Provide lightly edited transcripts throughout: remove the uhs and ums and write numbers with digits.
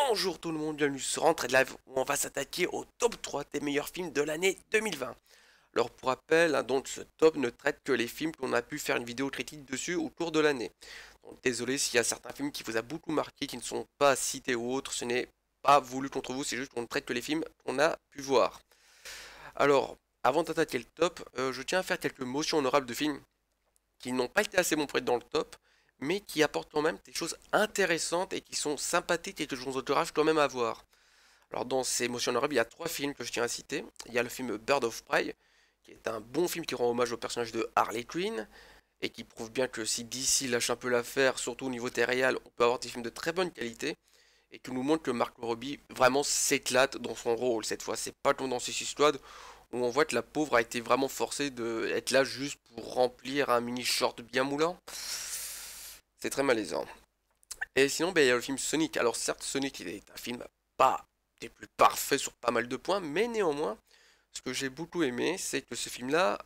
Bonjour tout le monde, bienvenue sur Entrée de Live où on va s'attaquer au top 3 des meilleurs films de l'année 2020. Alors pour rappel, donc ce top ne traite que les films qu'on a pu faire une vidéo critique dessus au cours de l'année. Donc désolé s'il y a certains films qui vous a beaucoup marqué, qui ne sont pas cités ou autres, ce n'est pas voulu contre vous, c'est juste qu'on ne traite que les films qu'on a pu voir. Alors, avant d'attaquer le top, je tiens à faire quelques motions honorables de films qui n'ont pas été assez bons pour être dans le top, mais qui apportent quand même des choses intéressantes et qui sont sympathiques et que je vous encourage quand même à voir. Alors dans ces motions honorables, il y a trois films que je tiens à citer. Il y a le film Bird of Prey, qui est un bon film qui rend hommage au personnage de Harley Quinn, et qui prouve bien que si DC lâche un peu l'affaire, surtout au niveau terrial, on peut avoir des films de très bonne qualité, et qui nous montre que Mark Robbie vraiment s'éclate dans son rôle cette fois. C'est pas comme dans Suicide Squad, où on voit que la pauvre a été vraiment forcée d'être là juste pour remplir un mini short bien moulant. C'est très malaisant. Et sinon, ben, il y a le film Sonic. Alors certes, Sonic il est un film pas des plus parfaits sur pas mal de points, mais néanmoins, ce que j'ai beaucoup aimé, c'est que ce film-là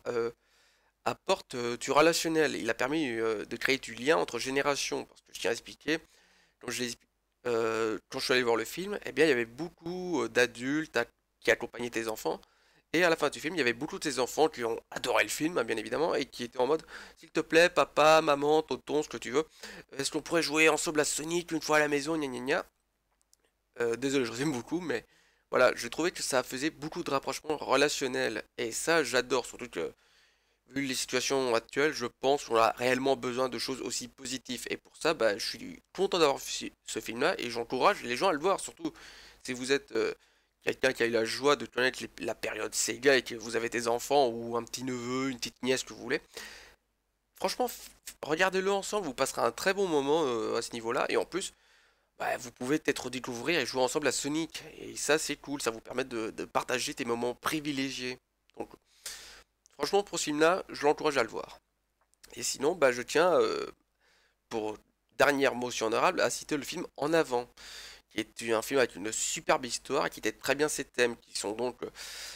apporte du relationnel. Il a permis de créer du lien entre générations. Parce que je tiens à expliquer, quand je suis allé voir le film, eh bien, il y avait beaucoup d'adultes qui accompagnaient tes enfants. Et à la fin du film, il y avait beaucoup de ces enfants qui ont adoré le film, hein, bien évidemment, et qui étaient en mode, s'il te plaît, papa, maman, tonton, ce que tu veux, est-ce qu'on pourrait jouer ensemble à Sonic une fois à la maison, gna gna gna. Désolé, je résume beaucoup, mais voilà, je trouvais que ça faisait beaucoup de rapprochements relationnels, et ça, j'adore, surtout que, vu les situations actuelles, je pense qu'on a réellement besoin de choses aussi positives, et pour ça, bah, je suis content d'avoir vu ce film-là, et j'encourage les gens à le voir, surtout si vous êtes quelqu'un qui a eu la joie de connaître la période Sega et que vous avez des enfants ou un petit neveu, une petite nièce que vous voulez. Franchement, regardez-le ensemble, vous passerez un très bon moment à ce niveau-là. Et en plus, bah, vous pouvez peut-être redécouvrir et jouer ensemble à Sonic. Et ça, c'est cool, ça vous permet de partager tes moments privilégiés. Donc, franchement, pour ce film-là, je l'encourage à le voir. Et sinon, bah, je tiens, pour dernière motion honorable, à citer le film En Avant, qui est un film avec une superbe histoire et qui traite très bien ses thèmes, qui sont donc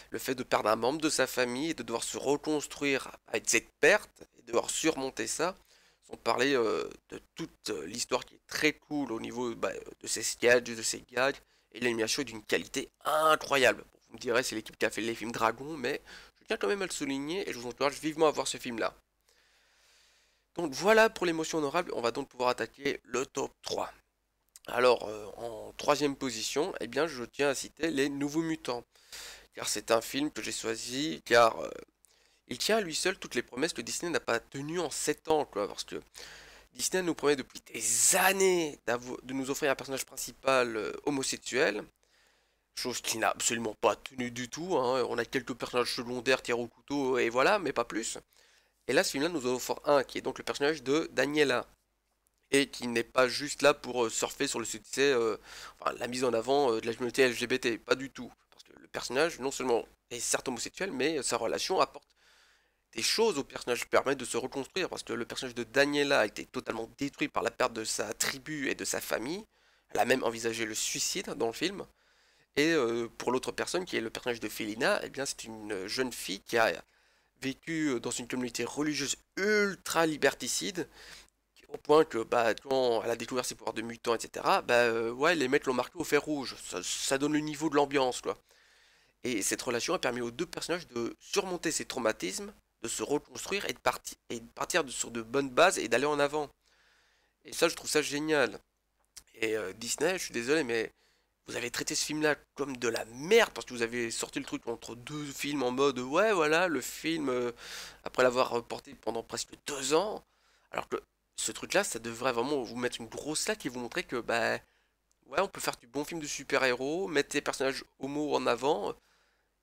le fait de perdre un membre de sa famille et de devoir se reconstruire avec cette perte et devoir surmonter ça, sans parler de toute l'histoire qui est très cool au niveau bah, de ses sketchs, de ses gags, et l'animation est d'une qualité incroyable. Bon, vous me direz, c'est l'équipe qui a fait les films Dragon, mais je tiens quand même à le souligner et je vous encourage vivement à voir ce film-là. Donc voilà pour l'émotion honorable, on va donc pouvoir attaquer le top 3. Alors, en troisième position, eh bien, je tiens à citer Les Nouveaux Mutants, car c'est un film que j'ai choisi, car il tient à lui seul toutes les promesses que Disney n'a pas tenues en 7 ans, quoi, parce que Disney nous promet depuis des années de nous offrir un personnage principal homosexuel, chose qu'il n'a absolument pas tenu du tout, hein. On a quelques personnages secondaires tirés au couteau, et voilà, mais pas plus. Et là, ce film-là nous en offre un, qui est donc le personnage de Daniela, et qui n'est pas juste là pour surfer sur le succès, enfin, la mise en avant de la communauté LGBT, pas du tout. Parce que le personnage, non seulement est certes homosexuel, mais sa relation apporte des choses au personnage qui permettent de se reconstruire, parce que le personnage de Daniela a été totalement détruit par la perte de sa tribu et de sa famille. Elle a même envisagé le suicide dans le film. Et pour l'autre personne, qui est le personnage de Felina, eh bien c'est une jeune fille qui a vécu dans une communauté religieuse ultra liberticide, au point que bah, quand elle a découvert ses pouvoirs de mutant, etc., bah, ouais, les mecs l'ont marqué au fer rouge. Ça donne le niveau de l'ambiance, quoi. Et cette relation a permis aux deux personnages de surmonter ces traumatismes, de se reconstruire et de partir sur de bonnes bases et d'aller en avant. Et ça, je trouve ça génial. Et Disney, je suis désolé, mais vous avez traité ce film-là comme de la merde parce que vous avez sorti le truc entre deux films en mode ouais, voilà, le film, après l'avoir porté pendant presque 2 ans. Alors que ce truc-là, ça devrait vraiment vous mettre une grosse claque et vous montrer que, bah, ouais, on peut faire du bon film de super-héros, mettre des personnages homo en avant,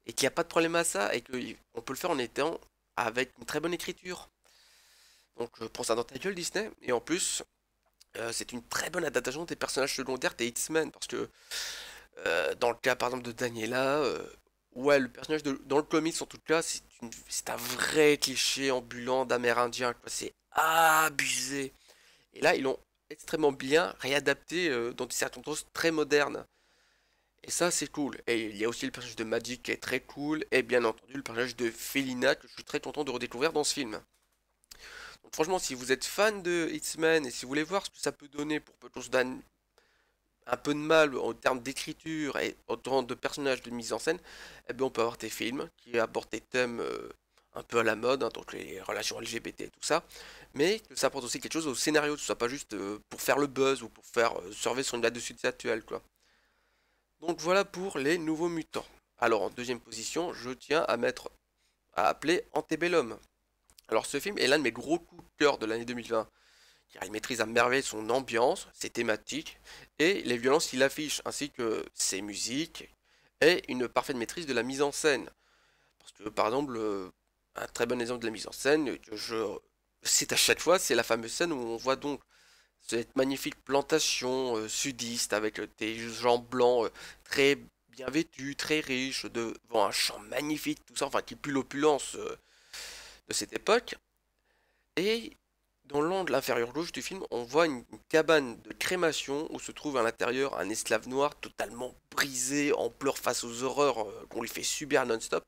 et qu'il n'y a pas de problème à ça, et qu'on peut le faire en étant avec une très bonne écriture. Donc, je prends ça dans ta gueule, Disney. Et en plus, c'est une très bonne adaptation des personnages secondaires des X-Men, parce que dans le cas, par exemple, de Daniela, ouais, le personnage dans le comics, en tout cas, c'est un vrai cliché ambulant d'Amérindien, quoi. C'est abusé. Et là, ils l'ont extrêmement bien réadapté dans des circonstances très modernes. Et ça, c'est cool. Et il y a aussi le personnage de Magic qui est très cool. Et bien entendu, le personnage de Felina que je suis très content de redécouvrir dans ce film. Donc franchement, si vous êtes fan de X-Men et si vous voulez voir ce que ça peut donner pour Petros Dan un peu de mal en termes d'écriture et en termes de personnages de mise en scène, eh bien, on peut avoir des films qui abordent des thèmes un peu à la mode, hein, donc les relations LGBT et tout ça, mais que ça apporte aussi quelque chose au scénario, que ce soit pas juste pour faire le buzz ou pour faire surfer sur une date de succès actuelle, quoi. Donc voilà pour les nouveaux mutants. Alors en deuxième position, je tiens à appeler Antebellum. Alors ce film est l'un de mes gros coups de cœur de l'année 2020, car il maîtrise à merveille son ambiance, ses thématiques et les violences qu'il affiche, ainsi que ses musiques et une parfaite maîtrise de la mise en scène. Parce que par exemple, un très bon exemple de la mise en scène que je cite à chaque fois, c'est la fameuse scène où on voit donc cette magnifique plantation sudiste avec des gens blancs très bien vêtus, très riches, devant un champ magnifique, tout ça, enfin qui pue l'opulence de cette époque. Et dans l'angle inférieur gauche du film, on voit une cabane de crémation où se trouve à l'intérieur un esclave noir totalement brisé, en pleurs face aux horreurs qu'on lui fait subir non-stop.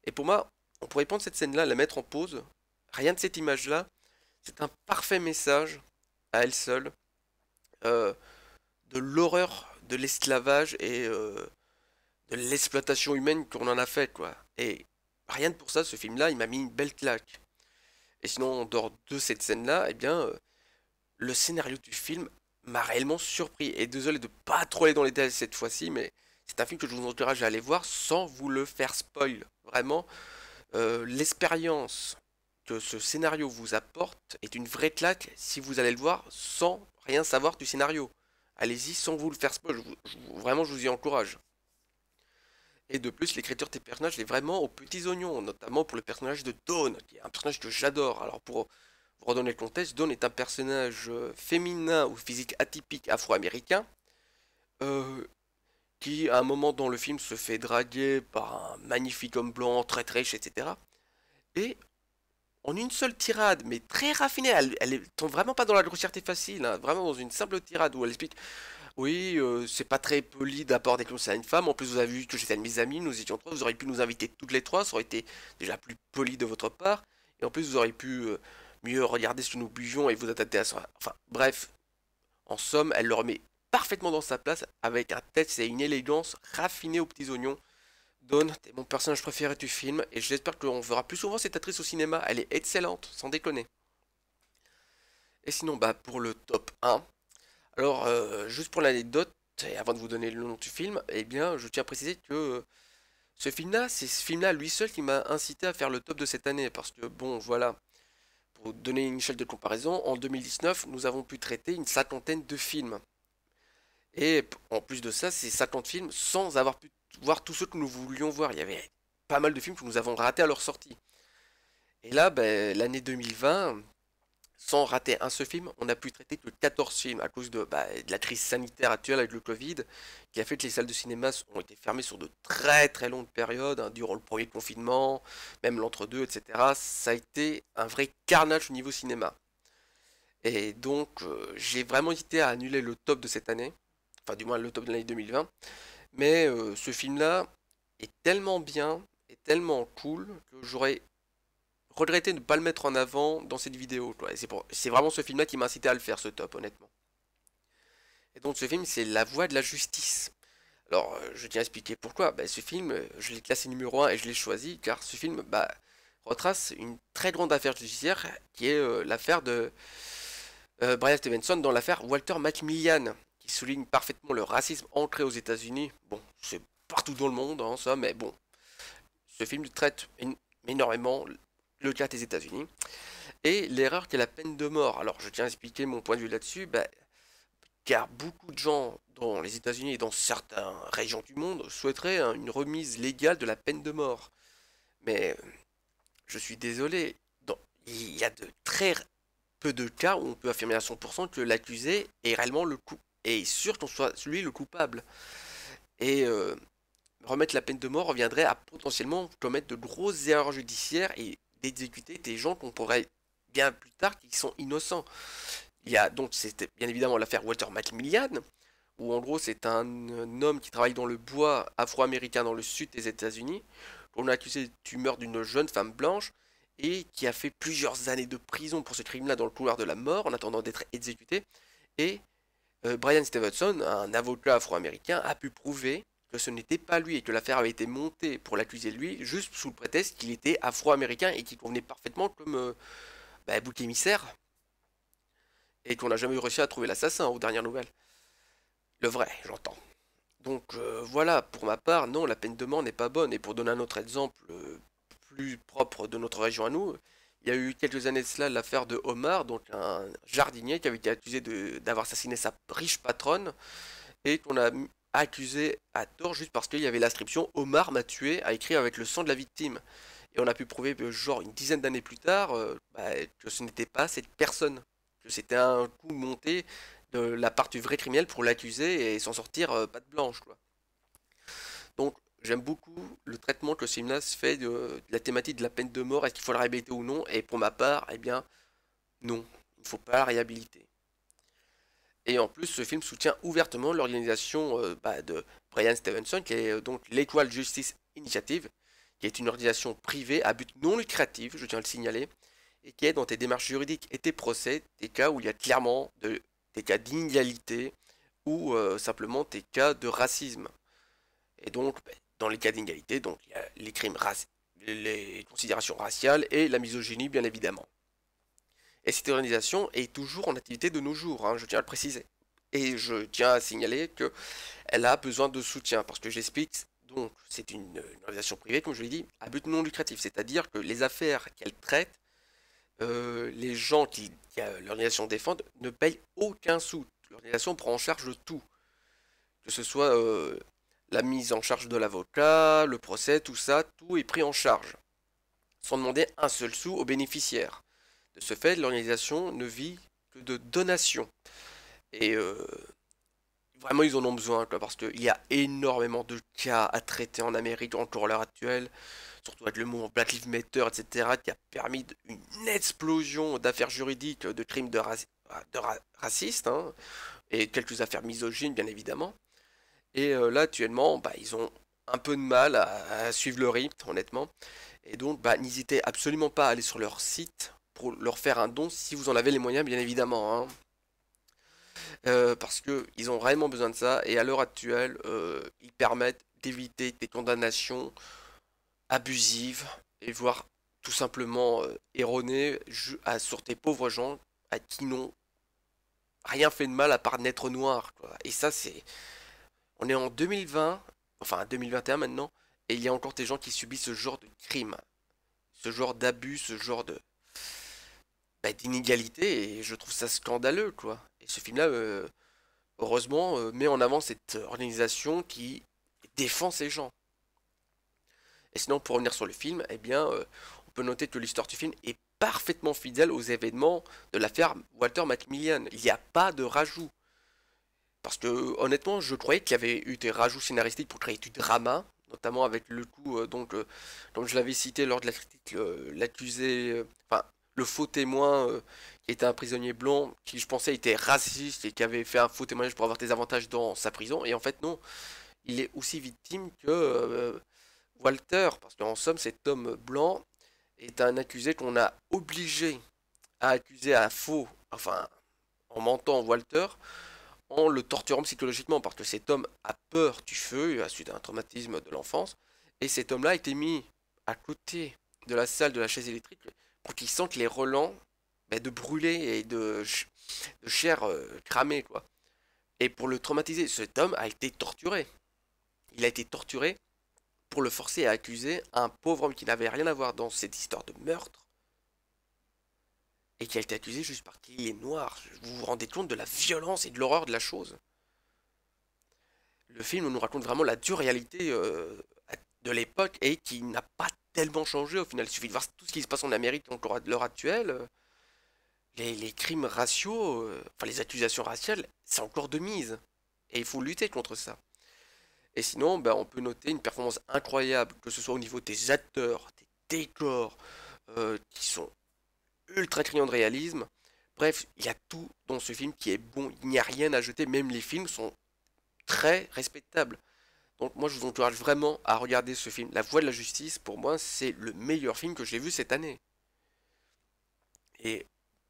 Et pour moi, on pourrait prendre cette scène-là, la mettre en pause. Rien de cette image-là, c'est un parfait message à elle seule euh, de l'horreur de l'esclavage et de l'exploitation humaine qu'on en a fait, quoi. Et rien que pour ça, ce film-là, il m'a mis une belle claque. Et sinon, en dehors de cette scène-là, eh bien, le scénario du film m'a réellement surpris. Et désolé de pas trop aller dans les détails cette fois-ci, mais c'est un film que je vous encourage à aller voir sans vous le faire spoil. Vraiment, l'expérience que ce scénario vous apporte est une vraie claque si vous allez le voir sans rien savoir du scénario. Allez-y sans vous le faire spoil, vraiment je vous y encourage. Et de plus, l'écriture des personnages est vraiment aux petits oignons, notamment pour le personnage de Dawn, qui est un personnage que j'adore. Alors pour vous redonner le contexte, Dawn est un personnage féminin ou physique atypique afro-américain, euh, qui à un moment dans le film se fait draguer par un magnifique homme blanc, très très riche, etc. Et en une seule tirade, mais très raffinée, elle tombe vraiment pas dans la grossièreté facile, hein, vraiment dans une simple tirade où elle explique oui, c'est pas très poli d'apporter comme ça à une femme. En plus, vous avez vu que j'étais de mes amis, nous étions trois. Vous auriez pu nous inviter toutes les trois, ça aurait été déjà plus poli de votre part. Et en plus, vous auriez pu mieux regarder ce que nous buvions et vous adapter à ça. Enfin, bref, en somme, elle le remet parfaitement dans sa place avec un texte et une élégance raffinée aux petits oignons. Dawn, t'es mon personnage préféré du film et j'espère qu'on verra plus souvent cette actrice au cinéma. Elle est excellente, sans déconner. Et sinon, bah, pour le top 1. Alors, juste pour l'anecdote, et avant de vous donner le nom du film, eh bien, je tiens à préciser que ce film-là, c'est ce film-là lui seul qui m'a incité à faire le top de cette année. Parce que, bon, voilà, pour vous donner une échelle de comparaison, en 2019, nous avons pu traiter une cinquantaine de films. Et en plus de ça, c'est 50 films sans avoir pu voir tous ceux que nous voulions voir. Il y avait pas mal de films que nous avons ratés à leur sortie. Et là, ben, l'année 2020, sans rater un seul film, on a pu traiter que 14 films à cause de la crise sanitaire actuelle avec le Covid, qui a fait que les salles de cinéma ont été fermées sur de très très longues périodes, hein, durant le premier confinement, même l'entre-deux, etc. Ça a été un vrai carnage au niveau cinéma. Et donc, j'ai vraiment hésité à annuler le top de cette année, enfin du moins le top de l'année 2020, mais ce film-là est tellement bien, et tellement cool, que j'aurais regretté de ne pas le mettre en avant dans cette vidéo, quoi. Et c'est vraiment ce film-là qui m'a incité à le faire, ce top, honnêtement. Et donc ce film, c'est La Voie de la Justice. Alors, je tiens à expliquer pourquoi. Bah, ce film, je l'ai classé numéro 1 et je l'ai choisi car ce film bah, retrace une très grande affaire judiciaire qui est l'affaire de Brian Stevenson dans l'affaire Walter McMillian, qui souligne parfaitement le racisme ancré aux États-Unis. Bon, c'est partout dans le monde, hein, ça, mais bon, ce film traite énormément le cas des États-Unis. Et l'erreur qui est la peine de mort. Alors, je tiens à expliquer mon point de vue là-dessus, bah, car beaucoup de gens dans les États-Unis et dans certaines régions du monde souhaiteraient hein, une remise légale de la peine de mort. Mais je suis désolé, il y a de très peu de cas où on peut affirmer à 100% que l'accusé est réellement le coup et est sûr qu'on soit lui le coupable. Et remettre la peine de mort reviendrait à potentiellement commettre de grosses erreurs judiciaires et d'exécuter des gens qu'on pourrait bien plus tard qui sont innocents. Il y a donc c'était bien évidemment l'affaire Walter McMillian, où en gros c'est un homme qui travaille dans le bois afro-américain dans le sud des États-Unis, qu'on a accusé du meurtre d'une jeune femme blanche et qui a fait plusieurs années de prison pour ce crime-là dans le couloir de la mort en attendant d'être exécuté. Et Brian Stevenson, un avocat afro-américain, a pu prouver que ce n'était pas lui et que l'affaire avait été montée pour l'accuser de lui, juste sous le prétexte qu'il était afro-américain et qu'il convenait parfaitement comme bouc émissaire, et qu'on n'a jamais réussi à trouver l'assassin aux dernières nouvelles. Le vrai, j'entends. Donc voilà, pour ma part, non, la peine de mort n'est pas bonne. Et pour donner un autre exemple plus propre de notre région à nous, il y a eu quelques années de cela l'affaire de Omar, donc un jardinier qui avait été accusé d'avoir assassiné sa riche patronne et qu'on a accusé à tort juste parce qu'il y avait l'inscription Omar m'a tué à écrire avec le sang de la victime. Et on a pu prouver, genre une dizaine d'années plus tard, que ce n'était pas cette personne, que c'était un coup monté de la part du vrai criminel pour l'accuser et s'en sortir patte blanche, quoi. Donc j'aime beaucoup le traitement que Simnas fait de la thématique de la peine de mort, est-ce qu'il faut la réhabiliter ou non, et pour ma part, eh bien non, il ne faut pas la réhabiliter. Et en plus, ce film soutient ouvertement l'organisation de Brian Stevenson, qui est donc l'Equal Justice Initiative, qui est une organisation privée à but non lucratif, je tiens à le signaler, et qui aide dans tes démarches juridiques et tes procès, des cas où il y a clairement des cas d'inégalité ou simplement des cas de racisme. Et donc, dans les cas d'inégalité, donc il y a les les considérations raciales et la misogynie, bien évidemment. Et cette organisation est toujours en activité de nos jours, hein, je tiens à le préciser. Et je tiens à signaler qu'elle a besoin de soutien, parce que j'explique, donc c'est une organisation privée, comme je l'ai dit, à but non lucratif, c'est-à-dire que les affaires qu'elle traite, les gens qui l'organisation défendent ne payent aucun sou. L'organisation prend en charge tout, que ce soit la mise en charge de l'avocat, le procès, tout ça, tout est pris en charge, sans demander un seul sou aux bénéficiaires. De ce fait, l'organisation ne vit que de donations. Et vraiment, ils en ont besoin, quoi, parce qu'il y a énormément de cas à traiter en Amérique encore à l'heure actuelle, surtout avec le mouvement Black Lives Matter, etc., qui a permis une explosion d'affaires juridiques, de crimes racistes, hein, et quelques affaires misogynes, bien évidemment. Et là, actuellement, ils ont un peu de mal à suivre le rythme, honnêtement. Et donc, n'hésitez absolument pas à aller sur leur site pour leur faire un don si vous en avez les moyens, bien évidemment, hein. Parce que ils ont réellement besoin de ça. Et à l'heure actuelle, ils permettent d'éviter des condamnations abusives et voire tout simplement erronées sur des pauvres gens à qui n'ont rien fait de mal à part naître noir, quoi. Et ça, on est en 2020, enfin 2021 maintenant, et il y a encore des gens qui subissent ce genre de crime, ce genre d'abus, ce genre d'inégalité, et je trouve ça scandaleux, quoi. Et ce film-là, heureusement, met en avant cette organisation qui défend ces gens. Et sinon, pour revenir sur le film, eh bien, on peut noter que l'histoire du film est parfaitement fidèle aux événements de l'affaire Walter McMillian. Il n'y a pas de rajout. Parce que honnêtement, je croyais qu'il y avait eu des rajouts scénaristiques pour créer du drama, notamment avec le coup, comme je l'avais cité lors de la critique, l'accusé, enfin, le faux témoin qui était un prisonnier blanc, qui je pensais était raciste et qui avait fait un faux témoignage pour avoir des avantages dans sa prison. Et en fait, non, il est aussi victime que Walter, parce qu'en somme, cet homme blanc est un accusé qu'on a obligé à accuser à faux, enfin, en mentant Walter en le torturant psychologiquement, parce que cet homme a peur du feu, à suite d'un traumatisme de l'enfance, et cet homme-là a été mis à côté de la salle de la chaise électrique pour qu'il sente les relents de brûler et de chair cramée, quoi. Et pour le traumatiser, cet homme a été torturé. Il a été torturé pour le forcer à accuser un pauvre homme qui n'avait rien à voir dans cette histoire de meurtre, et qui a été accusé juste parce qu'il est noir. Vous vous rendez compte de la violence et de l'horreur de la chose? Le film nous raconte vraiment la dure réalité de l'époque et qui n'a pas tellement changé au final. Il suffit de voir tout ce qui se passe en Amérique encore à l'heure actuelle. Les crimes raciaux, enfin les accusations raciales, c'est encore de mise. Et il faut lutter contre ça. Et sinon, on peut noter une performance incroyable, que ce soit au niveau des acteurs, des décors, qui sont ultra criants de réalisme. Bref, il y a tout dans ce film qui est bon. Il n'y a rien à jeter. Même les films sont très respectables. Donc moi je vous encourage vraiment à regarder ce film. La Voix de la Justice, pour moi, c'est le meilleur film que j'ai vu cette année. Et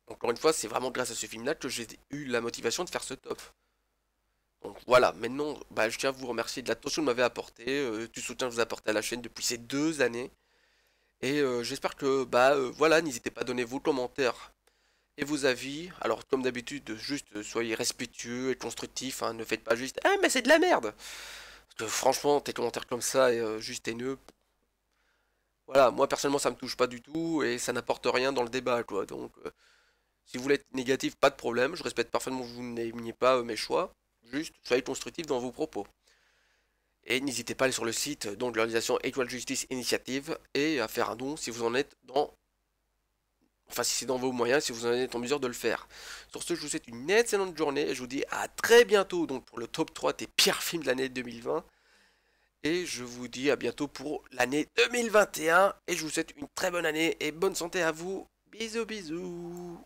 encore une fois, c'est vraiment grâce à ce film-là que j'ai eu la motivation de faire ce top. Donc voilà, maintenant, bah, je tiens à vous remercier de l'attention que vous m'avez apporté, du soutien que vous apportez à la chaîne depuis ces 2 années. Et j'espère que, bah voilà, n'hésitez pas à donner vos commentaires et vos avis. Alors, comme d'habitude, juste soyez respectueux et constructifs, hein, ne faites pas juste «Ah, mais c'est de la merde!» Parce que franchement, tes commentaires comme ça et juste haineux, voilà, moi personnellement, ça me touche pas du tout et ça n'apporte rien dans le débat, quoi. Donc, si vous voulez être négatif, pas de problème, je respecte parfaitement que vous n'aimiez pas mes choix. Juste, soyez constructifs dans vos propos. Et n'hésitez pas à aller sur le site donc, de l'organisation Equal Justice Initiative et à faire un don si vous en êtes dans. Enfin, si c'est dans vos moyens, si vous en êtes en mesure de le faire. Sur ce, je vous souhaite une excellente journée et je vous dis à très bientôt donc, pour le top 3 des pires films de l'année 2020. Et je vous dis à bientôt pour l'année 2021. Et je vous souhaite une très bonne année et bonne santé à vous. Bisous bisous.